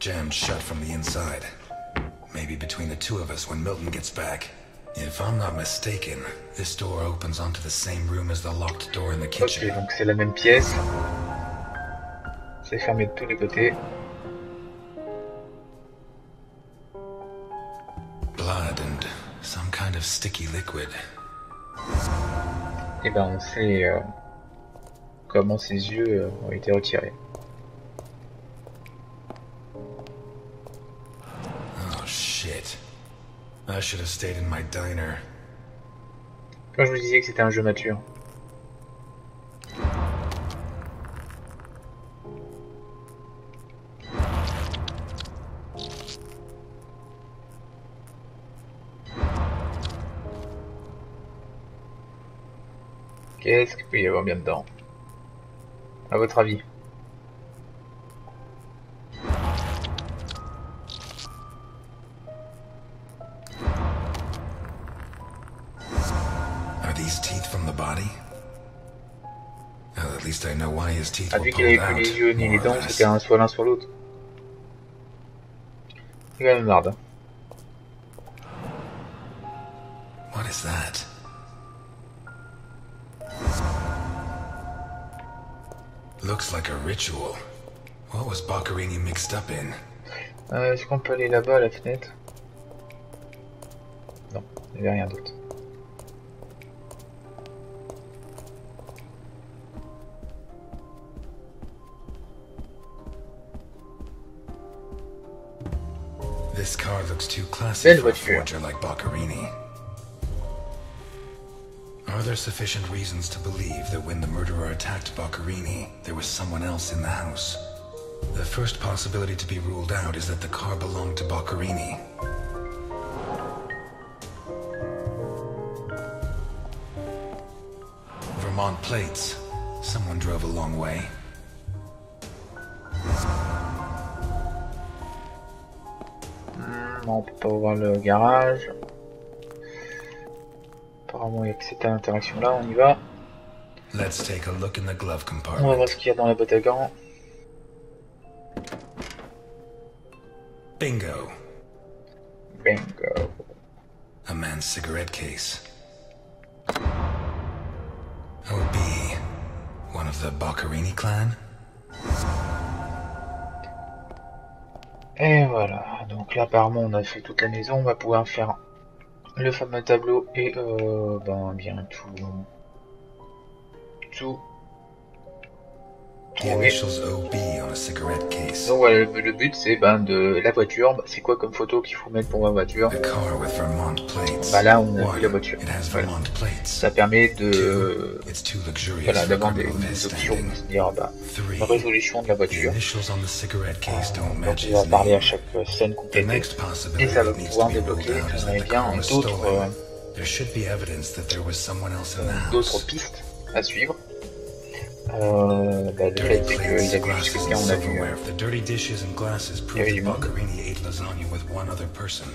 jammed shut from the inside. Maybe between the two of us when Milton gets back. If I'm not mistaken, this door opens onto the same room as the locked door in the kitchen. Ok, donc c'est la même pièce. C'est fermé de tous les côtés. Blood and some kind of sticky liquid. Et ben on sait comment ses yeux ont été retirés. Oh shit. I should have stayed in my diner. Quand je vous disais que c'était un jeu mature. Qu'est-ce qu'il peut y avoir bien dedans? À votre avis? Are these teeth from the body? Well, at least I know why his teeth Ah, were vu qu'il avait pulled plus out. les yeux ni les more or dents, less. c'était soit l'un soit l'autre. C'est quand même marde. What is that? Looks like a ritual. What was Boccherini mixed up in? Est-ce qu'on peut aller là-bas à la fenêtre? Non, il n'y avait rien d'autre. This car looks too classy Belle for a voiture. forger like Boccherini. Are there sufficient reasons to believe that when the murderer attacked Boccherini, there was someone else in the house? The first possibility to be ruled out is that the car belonged to Boccherini. Vermont plates. Someone drove a long way. Non, on peut pas ouvrir le garage. Apparemment, il n'y a que cette interaction-là, on y va. Let's take a look in the glove On va voir compartment. ce qu'il y a dans la boîte à gants. Bingo. Bingo. A man's cigarette case. OB. One of the Boccherini clan? Et voilà, donc là apparemment on a fait toute la maison, on va pouvoir faire le fameux tableau et bien tout The trouver. initials OB on a cigarette case. Donc voilà, le but c'est de la voiture, c'est quoi comme photo qu'il faut mettre pour ma voiture? A car with Vermont plates. Bah là on a One, vu la voiture. it has Voilà. Vermont plates. Ça permet Two, de it's too luxurious voilà, for d'avoir des criminal options, standing. c'est-à-dire Three, la résolution de la the voiture. initials on the cigarette case don't Donc match il va his parler à name. chaque scène The complétée. next Et possibility ça va that needs to pouvoir be ruled débloquer out is that the bien car was d'autres stolen. There should be evidence that there was someone else in the house. pistes à suivre. Le fait Dirty c'est qu'il plates, a vu glasses, juste and quelqu'un, on a vu silverware. The dirty dishes and glasses prove avait that du monde. Boccherini ate lasagna with one other person.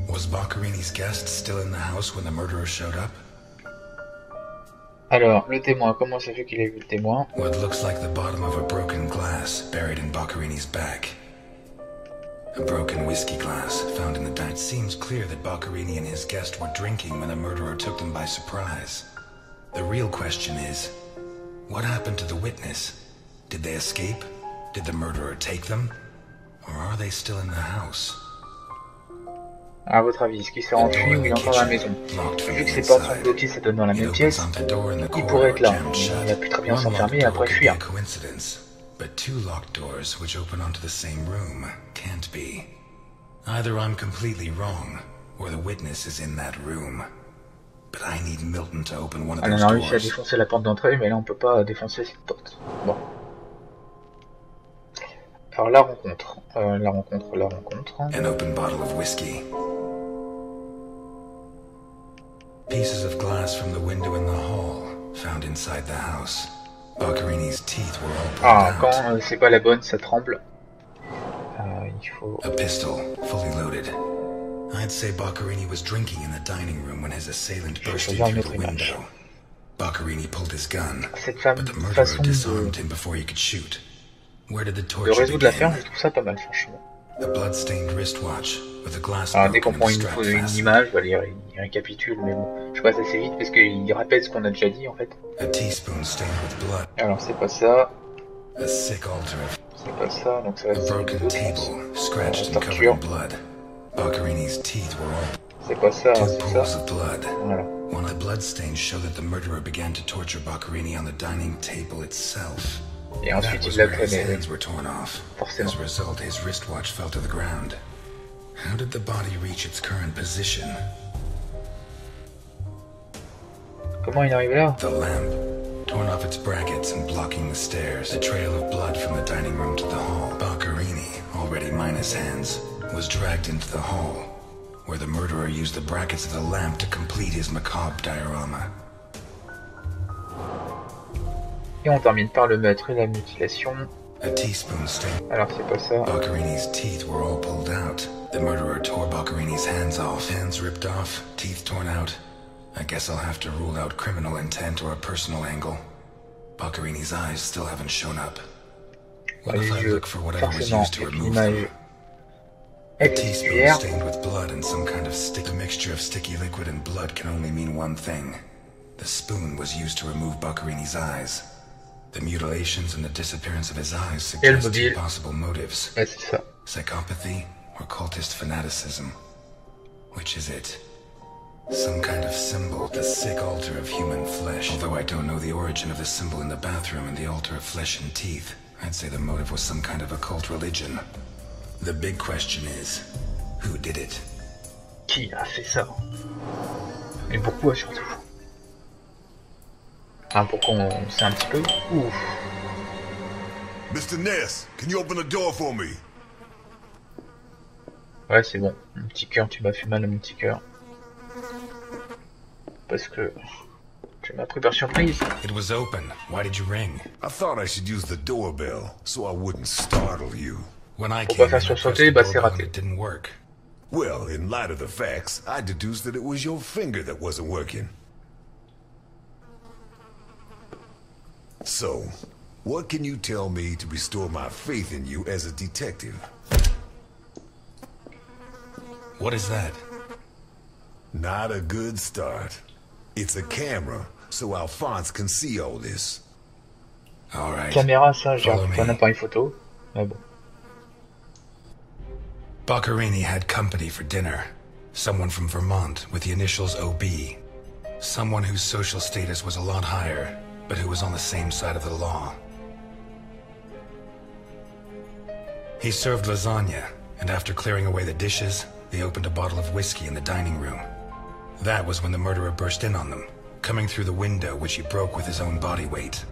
Was Boccherini's guest still in the house when the murderer showed up? Alors, le témoin, comment ça fait qu'il a vu le témoin? What looks like the bottom of a broken glass buried in Boccherini's back. A broken whiskey glass found in the diner. It seems clear that Boccherini and his guest were drinking when the murderer took them by surprise. The real question is, what happened to the witness? Did they escape? Did the murderer take them? Or are they still in the house? À votre avis, est-ce qu'il s'est enfui ou il est encore dans la maison? Vu que ses portes sont bloquées, ça donne dans la même pièce, il pourrait être là. Il a pu très bien s'enfermer et après fuir. But two locked doors which open onto the same room can't be. Either I'm completely wrong, or the witness is in that room. But I need Milton to open one of Alors, those on a réussi à doors. défoncer la porte d'entrée, mais là on peut pas défoncer cette porte. Bon. Alors la rencontre. An open bottle of whiskey. Pieces of glass from the window in the hall, found inside the house. Boccherini's teeth were all pulled Ah, out. quand c'est pas la bonne, ça tremble. Il faut... A pistol, fully loaded. I'd say Boccherini was drinking in the dining room when his assailant burst in through the window. Boccherini pulled his gun, Cette but the murderer façon disarmed de... him before he could shoot. Le réseau de la ferme, je trouve ça pas mal, franchement. Alors, dès qu'on prend une image, bah, il récapitule, mais bon, je passe assez vite parce qu'il répète ce qu'on a déjà dit en fait. Alors, c'est pas ça. C'est pas ça, donc ça va être structure. C'est pas ça, hein, c'est ça. Voilà. One of the bloodstains show that the murderer began to torture Boccherini on the dining table itself. Et ensuite il l'a clamé, forcément. As a result, his wristwatch fell to the ground. How did the body reach its current position? Comment il est arrivé là? The lamp, torn off its brackets and blocking the stairs. A trail of blood from the dining room to the hall. Boccherini, already minus hands, was dragged into the hall, where the murderer used the brackets of the lamp to complete his macabre diorama. Et on termine par le meurtre et la mutilation. A teaspoon stain. Alors c'est pas ça. Boccherini's teeth were all pulled out. The murderer tore Boccherini's hands off. Hands ripped off, teeth torn out. I guess I'll have to rule out criminal intent or a personal angle. Boccherini's eyes still haven't shown up. What if I look for whatever was used to remove them? A teaspoon stained with blood and some kind of stick. The mixture of sticky liquid and blood can only mean one thing. The spoon was used to remove Boccherini's eyes. The mutilations and the disappearance of his eyes suggest two possible motives. Psychopathy or cultist fanaticism. Which is it? Some kind of symbol, the sick altar of human flesh. Although I don't know the origin of the symbol in the bathroom and the altar of flesh and teeth, I'd say the motive was some kind of occult religion. The big question is, who did it? Qui a fait ça? Et pourquoi surtout? Ah, pour qu'on sait un petit peu. Ouf. Mr. Ness, can you open the door for me? Ouais, c'est bon. Mon petit cœur, tu m'as fait mal à mon petit cœur. Parce que tu m'as pris par surprise. It was open. Why did you ring? I thought I should use the doorbell so I wouldn't startle you. When I Faut pas faire sursauter, bah c'est raté. It didn't work. Well, in light of the facts, I deduced that it was your finger that wasn't working. So, what can you tell me to restore my faith in you as a detective? What is that? Not a good start. It's a camera, so Alphonse can see all this. All right. Caméra, ça, j'ai un appareil photo. Mais bon. Boccherini had company for dinner. Someone from Vermont with the initials OB. Someone whose social status was a lot higher, but who was on the same side of the law. He served lasagna, and after clearing away the dishes, they opened a bottle of whiskey in the dining room. That was when the murderer burst in on them, coming through the window which he broke with his own body weight.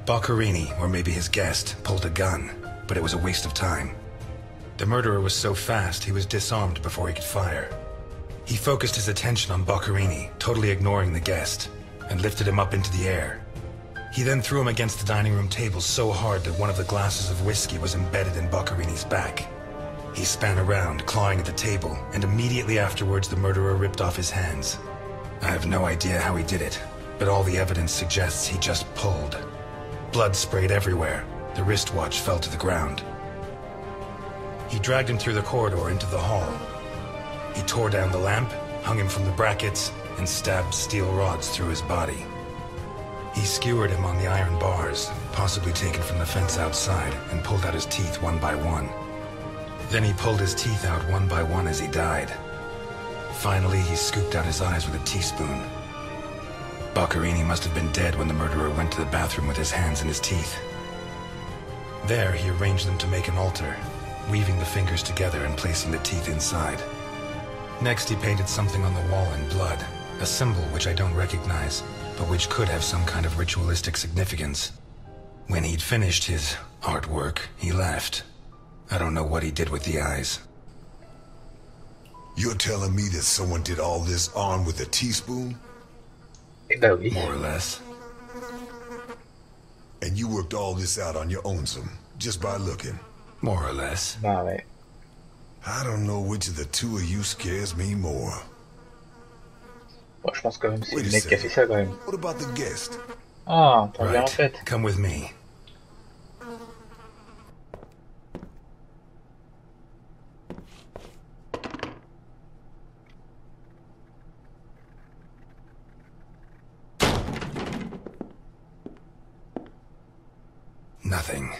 Boccherini, or maybe his guest, pulled a gun, but it was a waste of time. The murderer was so fast he was disarmed before he could fire. He focused his attention on Boccherini, totally ignoring the guest, and lifted him up into the air. He then threw him against the dining room table so hard that one of the glasses of whiskey was embedded in Boccherini's back. He span around, clawing at the table, and immediately afterwards the murderer ripped off his hands. I have no idea how he did it, but all the evidence suggests he just pulled. Blood sprayed everywhere. The wristwatch fell to the ground. He dragged him through the corridor into the hall. He tore down the lamp, hung him from the brackets, and stabbed steel rods through his body. He skewered him on the iron bars, possibly taken from the fence outside, and pulled out his teeth one by one. Then he pulled his teeth out one by one as he died. Finally, he scooped out his eyes with a teaspoon. Boccherini must have been dead when the murderer went to the bathroom with his hands in his teeth. There, he arranged them to make an altar, weaving the fingers together and placing the teeth inside. Next, he painted something on the wall in blood, a symbol which I don't recognize, but which could have some kind of ritualistic significance. When he'd finished his artwork, he left. I don't know what he did with the eyes. You're telling me that someone did all this armed with a teaspoon? Eh ben oui. More or less. And you worked all this out on your own, just by looking? More or less. Bah ouais. I don't know which of the two of you scares me more. Bon, je pense quand même que c'est le mec qui a fait ça quand même. What about the guest? Ah, t'en viens en fait. Come with me. Nothing.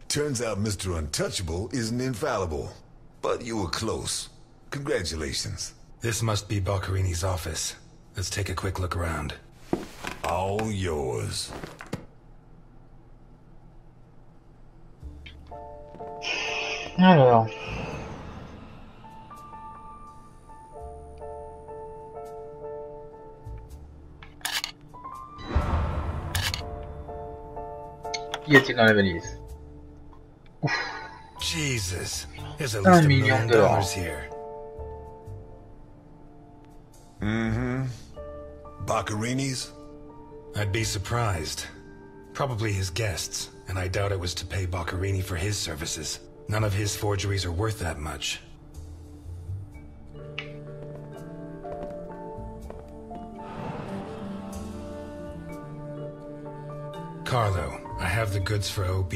Turns out Mr. Untouchable isn't infallible. But you were close. Congratulations. This must be Boccarini's office. Let's take a quick look around. All yours. Alors... Qu'y a-t-il dans la valise? Ouf. Jesus, there's at least $1 million here. Mm-hmm. Boccarini's? I'd be surprised. Probably his guests, and I doubt it was to pay Boccarini for his services. None of his forgeries are worth that much. Carlo, I have the goods for OB,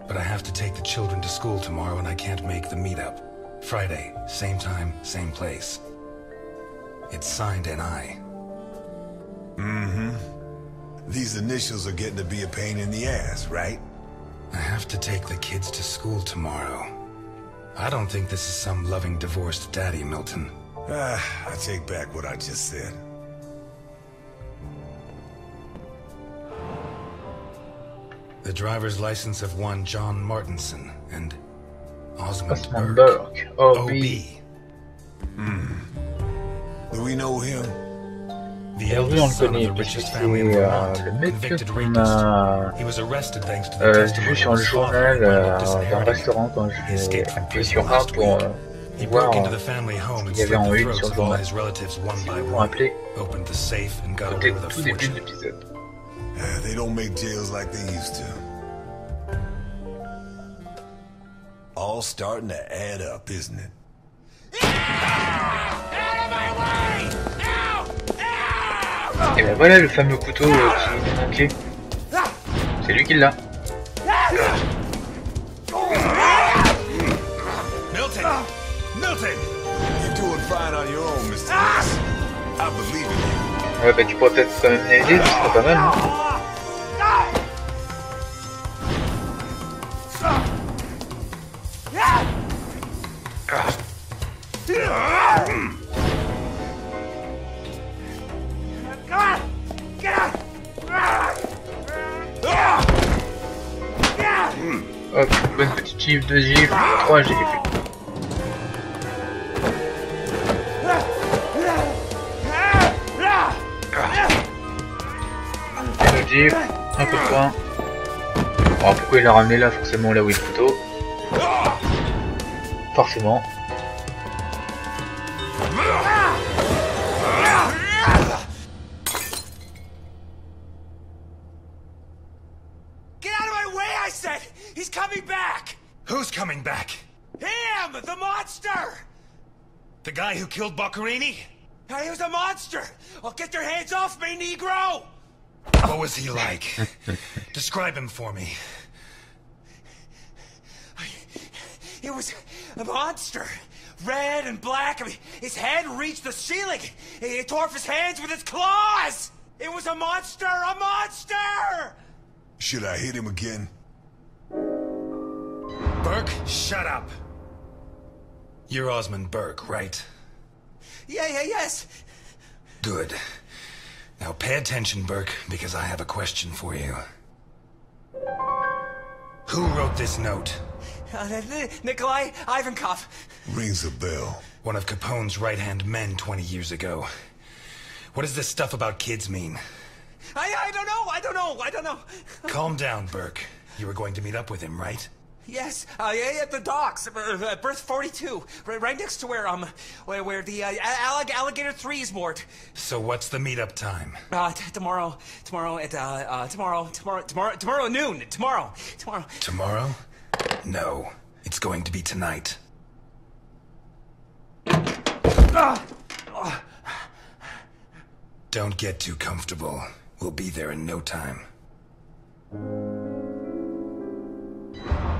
but I have to take the children to school tomorrow and I can't make the meetup. Friday, same time, same place. It's signed NI. Mm-hmm. These initials are getting to be a pain in the ass, right? I have to take the kids to school tomorrow. I don't think this is some loving divorced daddy, Milton. I take back what I just said. The driver's license of one John Martinson and Osmond Burke. Burke. OB. Do we know him? The Oui, on le eldest son of connaît, the puisque richest c'est family in Vermont, le mec convicted qu'on rapist. a He was arrested thanks to the vu testimony sur of le his journal father when he looked dans le disinheriting. restaurant quand He j'ai escaped from appuyé prison sur A last pour week. He voir broke into the family home and il y slit avait en the une throats sur le of all journal. his relatives one by Si vous vous one, rappelez, opened the safe and got c'était away with a tout début de fortune. l'épisode. They don't make jails like they used to. All starting to add up, isn't it? Et ben voilà le fameux couteau qui nous manquait. C'est lui qui l'a. Milton! Milton! You're doing fine on your own, Mr. Ness. I believe in you. Ouais bah tu pourrais peut-être quand même l'aider, ce serait pas mal. Hein. Hop, bonne petite gifle, 2 gifles, 3 gifles. Une autre gifle, un peu de poing. Alors pourquoi il l'a ramené là, forcément là où est le couteau. Forcément. He's coming back! Who's coming back? Him! The monster! The guy who killed Boccarini? He was a monster! Oh, get your hands off me, Negro! What was he like? Describe him for me. He was a monster. Red and black. I mean, his head reached the ceiling. He tore off his hands with his claws! It was a monster! A monster! Should I hit him again? Burke, shut up. You're Osmond Burke, right? Yes. Good. Now pay attention, Burke, because I have a question for you. Who wrote this note? Nikolai Ivankov. Rings a bell. One of Capone's right-hand men 20 years ago. What does this stuff about kids mean? I don't know. Calm down, Burke. You were going to meet up with him, right? Yes, yeah, at the docks, berth 42, right next to where the alligator 3 is moored. So what's the meetup time? Tomorrow at noon. Tomorrow. Tomorrow? No, it's going to be tonight. Don't get too comfortable. We'll be there in no time.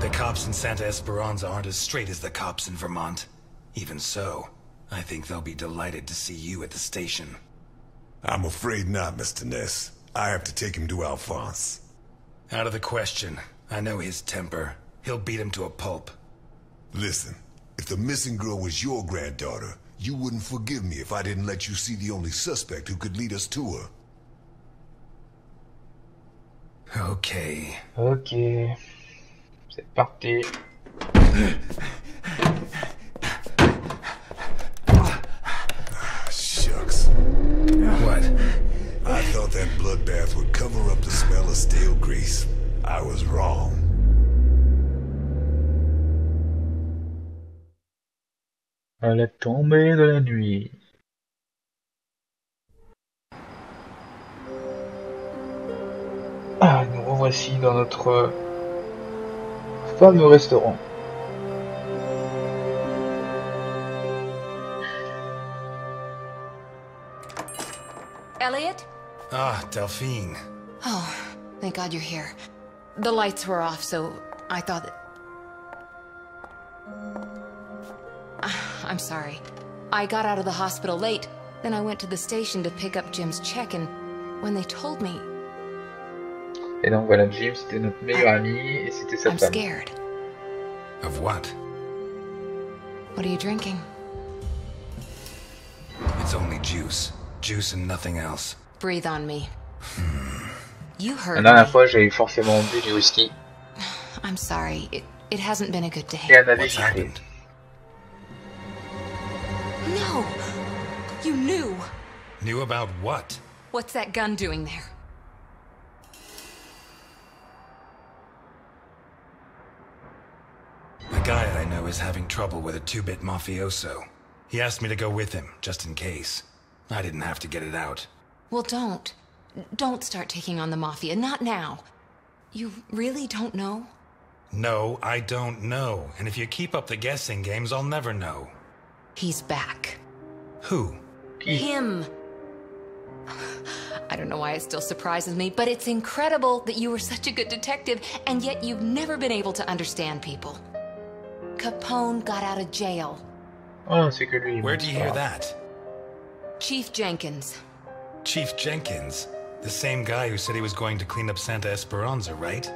The cops in Santa Esperanza aren't as straight as the cops in Vermont. Even so, I think they'll be delighted to see you at the station. I'm afraid not, Mr. Ness. I have to take him to Alphonse. Out of the question. I know his temper. He'll beat him to a pulp. Listen, if the missing girl was your granddaughter, you wouldn't forgive me if I didn't let you see the only suspect who could lead us to her. Okay. Ok. C'est parti. Shucks. What? I thought that bloodbath would cover up the smell of stale grease. I was wrong. À la tombée de la nuit. Ah, nous revoici dans notre fameux restaurant. Elliot? Ah, Delphine. Oh, thank God you're here. The lights were off, so I thought that... I'm sorry. I got out of the hospital late, then I went to the station to pick up Jim's check, and when they told me... Et donc voilà, Jim, c'était notre meilleur ami, et c'était sa I'm femme. scared. Of what? What are you drinking? It's only juice. Juice and nothing else. Breathe on me. You La heard dernière me. fois, j'ai forcément bu du whisky, I'm sorry. It hasn't been a good day. et elle m'avait What's giflé. happened? No! You knew! Knew about what? What's that gun doing there? A guy I know is having trouble with a two-bit mafioso. He asked me to go with him, just in case. I didn't have to get it out. Well, don't. Don't start taking on the Mafia. Not now. You really don't know? No, I don't know. And if you keep up the guessing games, I'll never know. He's back. Who? Him. I don't know why it still surprises me, but it's incredible that you were such a good detective, and yet you've never been able to understand people. Capone got out of jail. Oh, c'est que lui. Where'd you hear that? Chief Jenkins. Chief Jenkins. The same guy who said he was going to clean up Santa Esperanza, right?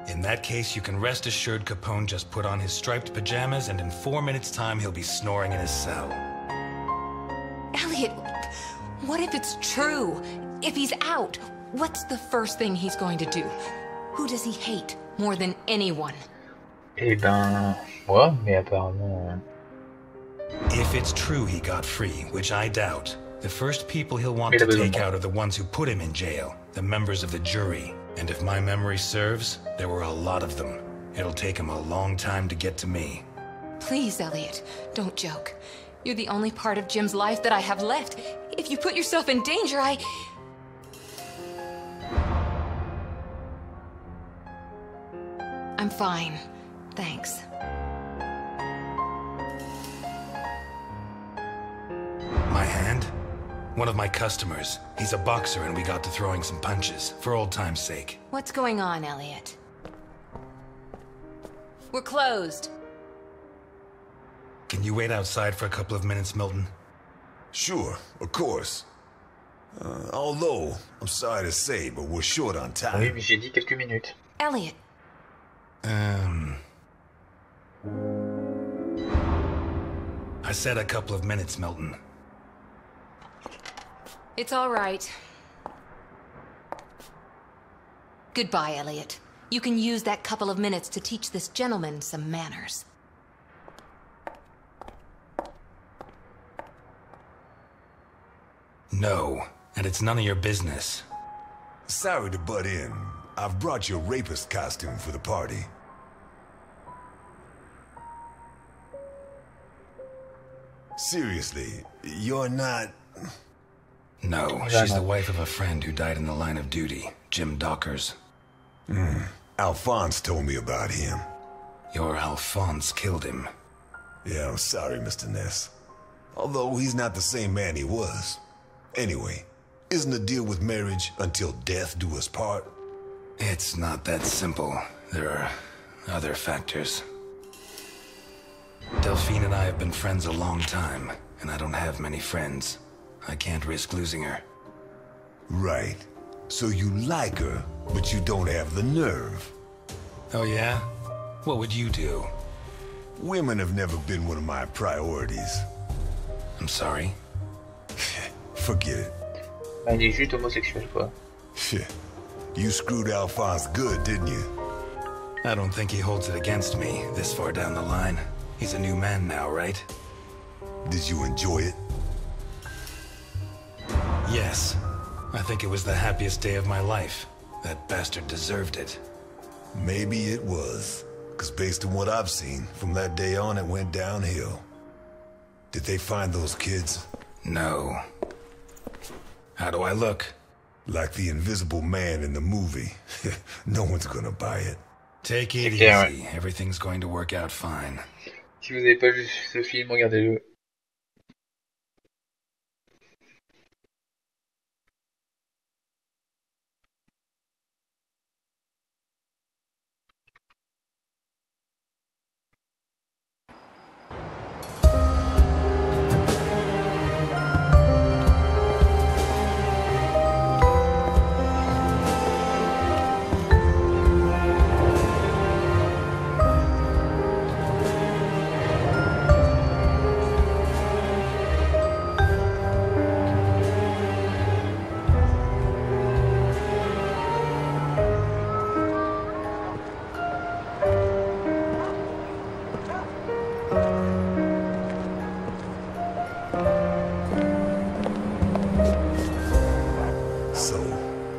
In that case, you can rest assured Capone just put on his striped pajamas, and in 4 minutes' time, he'll be snoring in his cell. Elliot, what if it's true? If he's out, what's the first thing he's going to do? Who does he hate more than anyone? Eh ben, ouais, mais apparemment... If it's true he got free, which I doubt, the first people he'll want Mais to il a besoin take de- out are the ones who put him in jail, the members of the jury. And if my memory serves, there were a lot of them. It'll take him a long time to get to me. Please, Elliot, don't joke. You're the only part of Jim's life that I have left. If you put yourself in danger, I'm fine. Thanks. My hand? One of my customers. He's a boxer and we got to throwing some punches, for old time's sake. What's going on, Elliot? We're closed. Can you wait outside for a couple of minutes, Milton? Sure, of course. Although, I'm sorry to say, but we're short on Oui, time. mais j'ai dit quelques minutes. Elliot, I said a couple of minutes, Milton. it's all right. Goodbye, Elliot. You can use that couple of minutes to teach this gentleman some manners. No, and it's none of your business. Sorry to butt in. I've brought your rapist costume for the party. Seriously, you're not... No, she's the wife of a friend who died in the line of duty, Jim Dockers. Alphonse told me about him. Your Alphonse killed him. Yeah, I'm sorry, Mr. Ness. Although he's not the same man he was. Anyway, isn't the deal with marriage until death do us part? It's not that simple. There are other factors. Delphine and I have been friends a long time, and I don't have many friends. I can't risk losing her. Right. So you like her, but you don't have the nerve. Oh yeah? What would you do? Women have never been one of my priorities. I'm sorry. Forget it. Il est juste homosexuel, quoi. You screwed Alphonse good, didn't you? I don't think he holds it against me this far down the line. He's a new man now, right? Did you enjoy it? Yes. I think it was the happiest day of my life. That bastard deserved it. Maybe it was. Because based on what I've seen, from that day on it went downhill. Did they find those kids? No. How do I look? Like the invisible man in the movie. No one's gonna buy it. Take it easy. Everything's going to work out fine. Si vous n'avez pas vu ce film, regardez-le.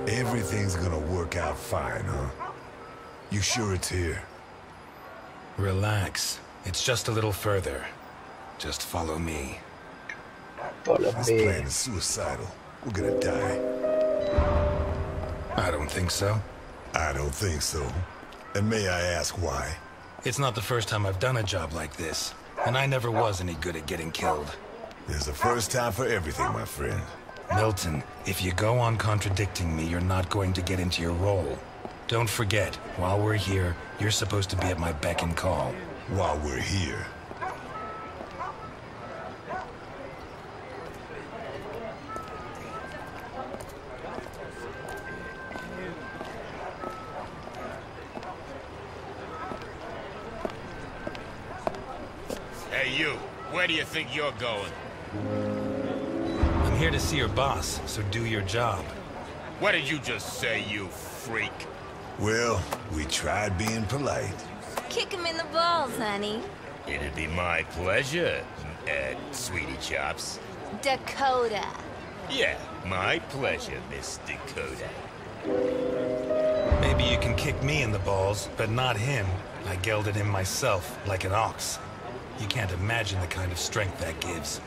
Everything's gonna work out fine, huh? You sure it's here? Relax. It's just a little further. Just follow me. This plan is suicidal. We're gonna die. I don't think so. I don't think so. And may I ask why? It's not the first time I've done a job like this. And I never was any good at getting killed. There's a first time for everything, my friend. Milton, if you go on contradicting me, you're not going to get into your role. Don't forget, while we're here, you're supposed to be at my beck and call. While we're here. Hey, you. Where do you think you're going? I'm here to see your boss, so do your job. What did you just say, you freak? Well, we tried being polite. Kick him in the balls, honey. It'd be my pleasure, Sweetie Chops. Dakota. Yeah, my pleasure, Miss Dakota. Maybe you can kick me in the balls, but not him. I gelded him myself, like an ox. You can't imagine the kind of strength that gives.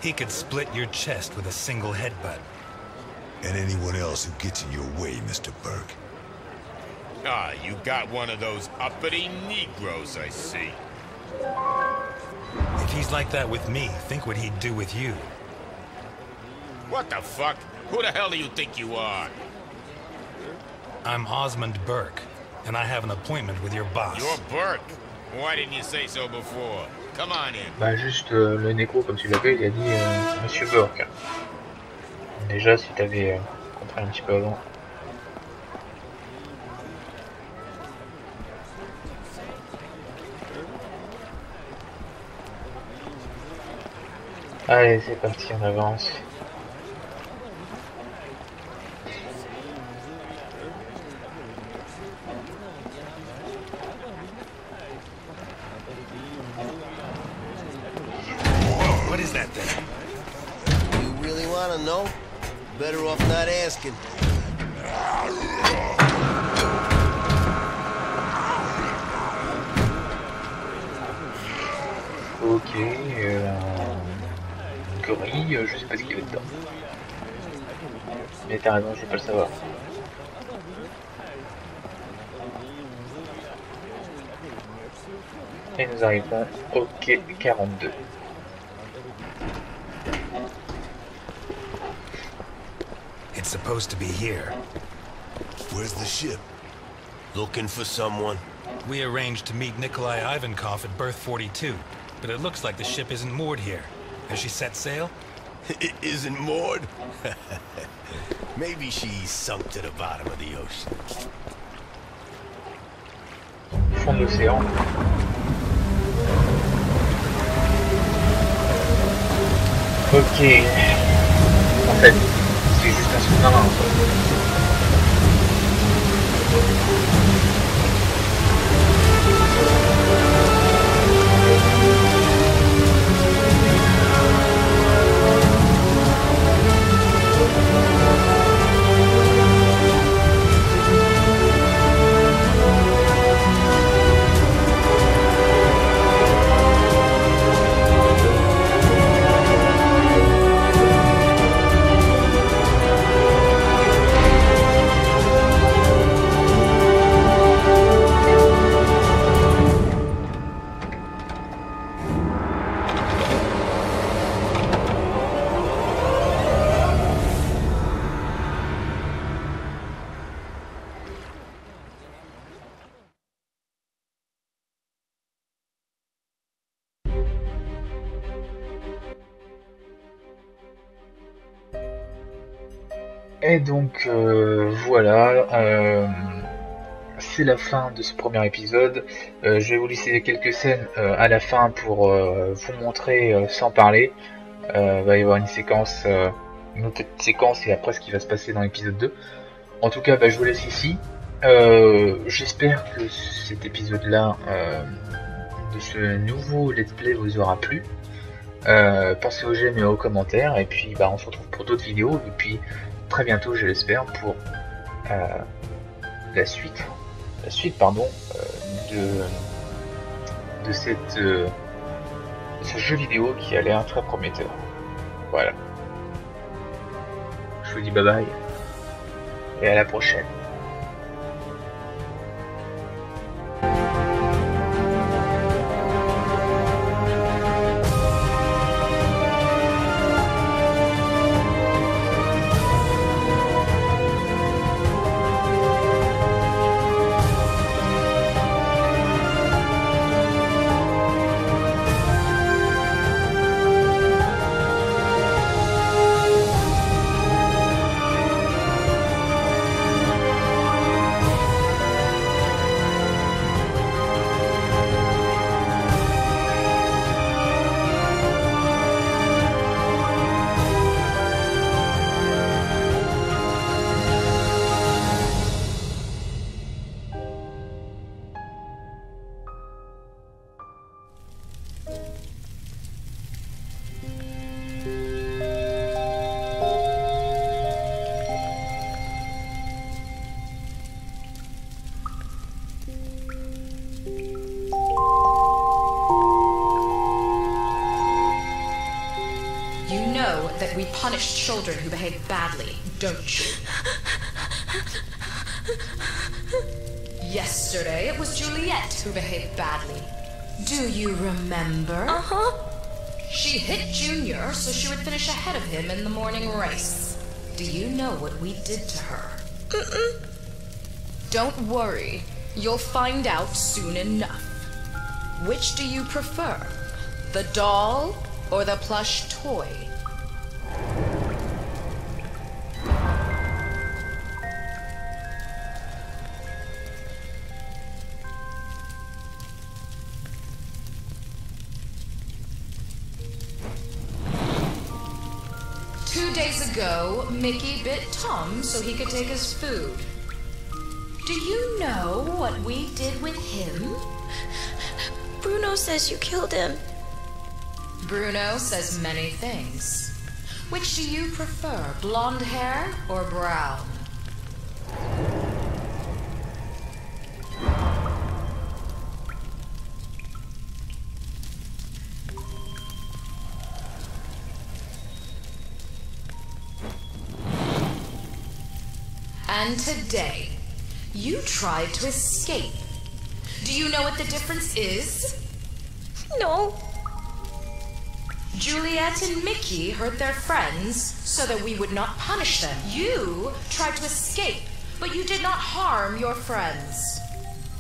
He could split your chest with a single headbutt. And anyone else who gets in your way, Mr. Burke. Ah, you got one of those uppity Negroes, I see. If he's like that with me, think what he'd do with you. What the fuck? Who the hell do you think you are? I'm Osmond Burke, and I have an appointment with your boss. You're Burke? Why didn't you say so before? Come on in. Bah juste le négro comme tu l'avais, il a dit Monsieur Burke. Déjà si t'avais compris un petit peu avant. Allez, c'est parti, on avance. What is that thing? You really want to know? Better off not asking. Ok, gorille, je sais pas ce qu'il y avait dedans. Mais t'as raison, je vais pas le savoir. Et nous arrivons au quai 42. It's supposed to be here. Where's the ship? Looking for someone? We arranged to meet Nikolai Ivankov at berth 42, but it looks like the ship isn't moored here. Has she set sail? Isn't Maud? Maybe she's sunk to the bottom of the ocean. Fond de l'océan. Ok. En fait, c'est juste un sous-marin. Et donc voilà, c'est la fin de ce premier épisode. Je vais vous laisser quelques scènes à la fin pour vous montrer sans parler. Va y avoir une séquence, une autre séquence et après ce qui va se passer dans l'épisode 2. En tout cas, je vous laisse ici. J'espère que cet épisode-là de ce nouveau let's play vous aura plu. Pensez aux j'aime et aux commentaires. Et puis on se retrouve pour d'autres vidéos. Et puis très bientôt, je l'espère, pour la suite de ce jeu vidéo qui a l'air très prometteur. Voilà. Je vous dis bye bye et à la prochaine. That we punish children who behave badly, don't you? Yesterday, it was Juliet who behaved badly. Do you remember? Uh-huh. She hit Junior so she would finish ahead of him in the morning race. Do you know what we did to her? Mm-mm. Don't worry. You'll find out soon enough. Which do you prefer? The doll or the plush toy? Ago, Mickey bit Tom so he could take his food. Do you know what we did with him? Bruno says you killed him. Bruno says many things. Which do you prefer, blonde hair or brown? And today, you tried to escape. Do you know what the difference is? No. Juliet and Mickey hurt their friends so that we would not punish them. You tried to escape, but you did not harm your friends.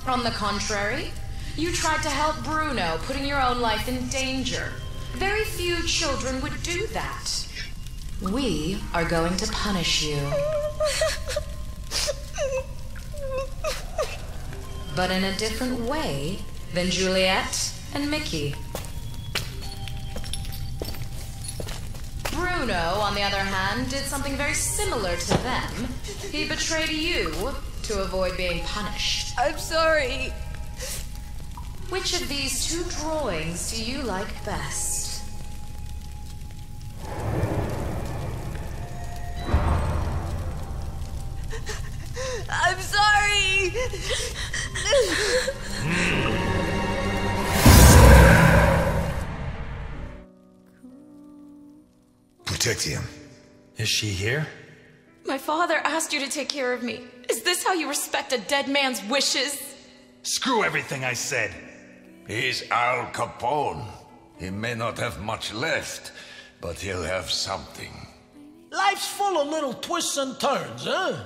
On the contrary, you tried to help Bruno, putting your own life in danger. Very few children would do that. We are going to punish you. But in a different way than Juliet and Mickey. Bruno, on the other hand, did something very similar to them. He betrayed you to avoid being punished. I'm sorry. Which of these two drawings do you like best? I'm sorry. Protect him. Is she here? My father asked you to take care of me. Is this how you respect a dead man's wishes? Screw everything I said. He's Al Capone. He may not have much left, but he'll have something. Life's full of little twists and turns, huh?